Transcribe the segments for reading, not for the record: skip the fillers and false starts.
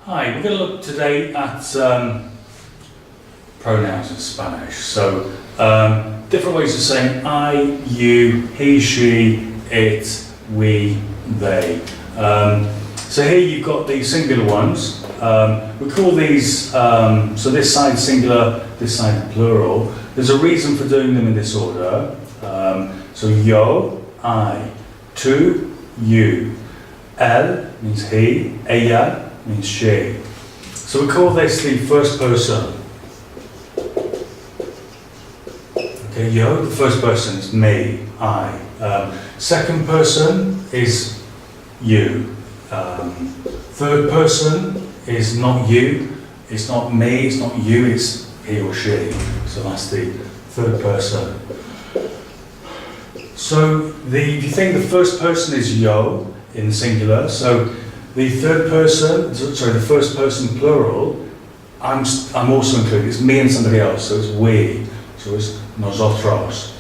Hi, we're going to look today at pronouns in Spanish. So, different ways of saying I, you, he, she, it, we, they. So here you've got the singular ones. We call these, so this side singular, this side plural. There's a reason for doing them in this order. So yo, I, tú, you. Él means he, ella means she. So we call this the first person. Okay, yo, the first person is me, I. Second person is you. Third person is not you, it's not me, it's not you, it's he or she. So that's the third person. So if you think the first person is yo in singular, so the third person, sorry, the first person plural, I'm also included. It's me and somebody else, so it's we. So it's nosotros.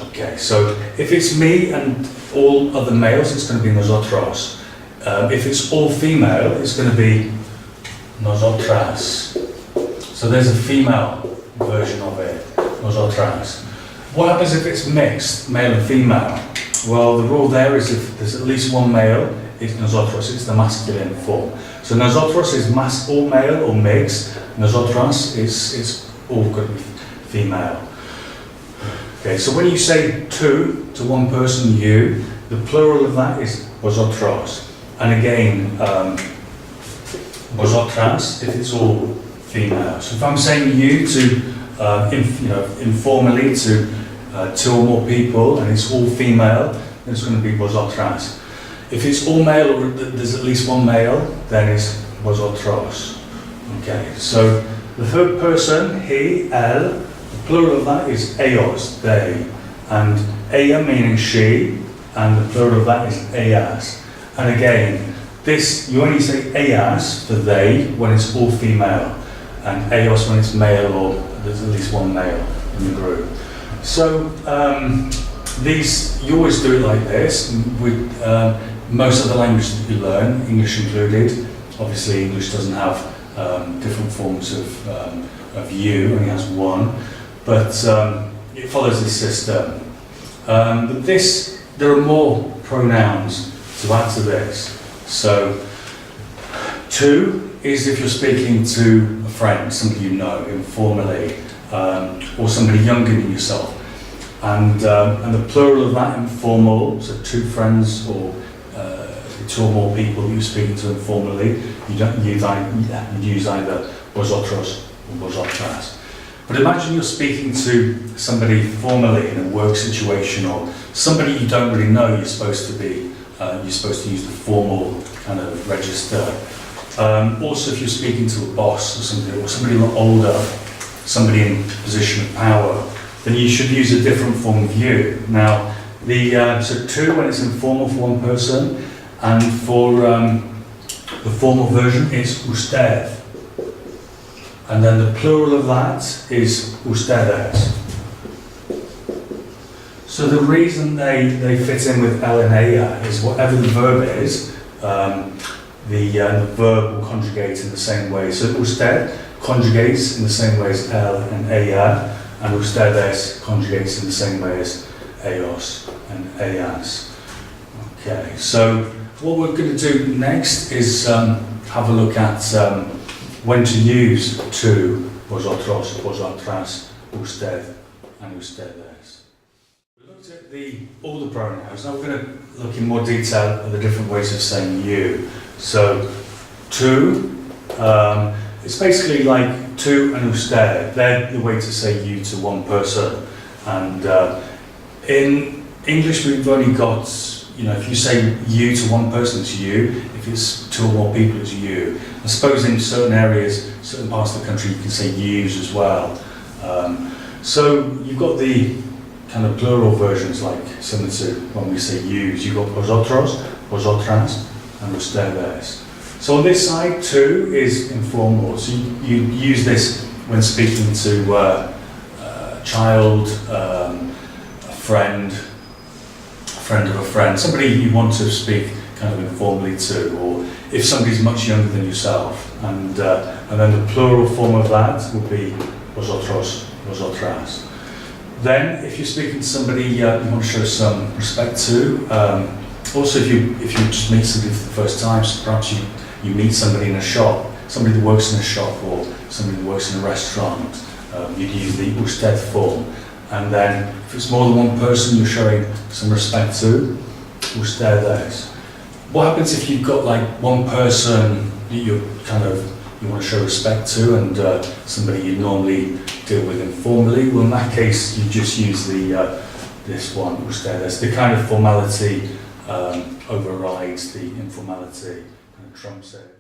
Okay, so if it's me and all other males, it's going to be nosotros. If it's all female, it's going to be nosotras. So there's a female version of it, nosotras. What happens if it's mixed, male and female? Well, the rule there is if there's at least one male, it's nosotros, it's the masculine form. So nosotros is all male or mixed, nosotras is all going to be female. Okay, so when you say to one person, you, the plural of that is vosotros. And again, vosotras if it's all female. So if I'm saying you to, informally to two or more people and it's all female, then it's going to be vosotras. If it's all male or there's at least one male, then it's vosotros. Okay, so the third person, he, él, the plural of that is ellos, they. And ella meaning she, and the plural of that is ellas. And again, you only say ellas for they when it's all female, and ellos when it's male or there's at least one male in the group. So you always do it like this. With most of the languages that you learn, English included. Obviously, English doesn't have different forms of you; only has one. But it follows this system. But there are more pronouns to add to this. So, to is if you're speaking to a friend, somebody you know informally, or somebody younger than yourself, and the plural of that informal, so two friends or two or more people you're speaking to informally, you'd use either vosotros or vosotras. But imagine you're speaking to somebody formally in a work situation or somebody you don't really know. You're supposed to use the formal kind of register. Also, if you're speaking to a boss or somebody a lot older, somebody in a position of power, then you should use a different form of you. Now, so to when it's informal for one person, and for the formal version it's usted. And then the plural of that is ustedes. So the reason they fit in with el and ella is whatever the verb is, the verb will conjugate in the same way. So usted conjugates in the same way as el and ella, and ustedes conjugates in the same way as ellos and ellas. Okay, so what we're going to do next is have a look at when to use to, vosotros, vosotras, usted, and ustedes. We looked at all the pronouns. Now we're going to look in more detail at the different ways of saying you. So, to, it's basically like to and usted. They're the way to say you to one person. And in English we've only got, if you say you to one person, it's you. If it's two or more people, it's you. I suppose in certain areas, certain parts of the country, you can say yous as well. So you've got the kind of plural versions, like similar to when we say yous. You've got vosotros, vosotras, and ustedes. So on this side, to is informal. So you use this when speaking to a child, a friend of a friend, somebody you want to speak kind of informally to, or if somebody's much younger than yourself, and then the plural form of that would be vosotros, vosotras. Then, if you're speaking to somebody you want to show some respect to, also if you just meet somebody for the first time, so perhaps you meet somebody in a shop, somebody that works in a shop or somebody that works in a restaurant, you'd use the usted form. And then, if it's more than one person you're showing some respect to, ustedes. What happens if you've got like one person that you want to show respect to, and somebody you normally deal with informally? Well, in that case, you just use this one, ustedes. The kind of formality overrides the informality and trumps it.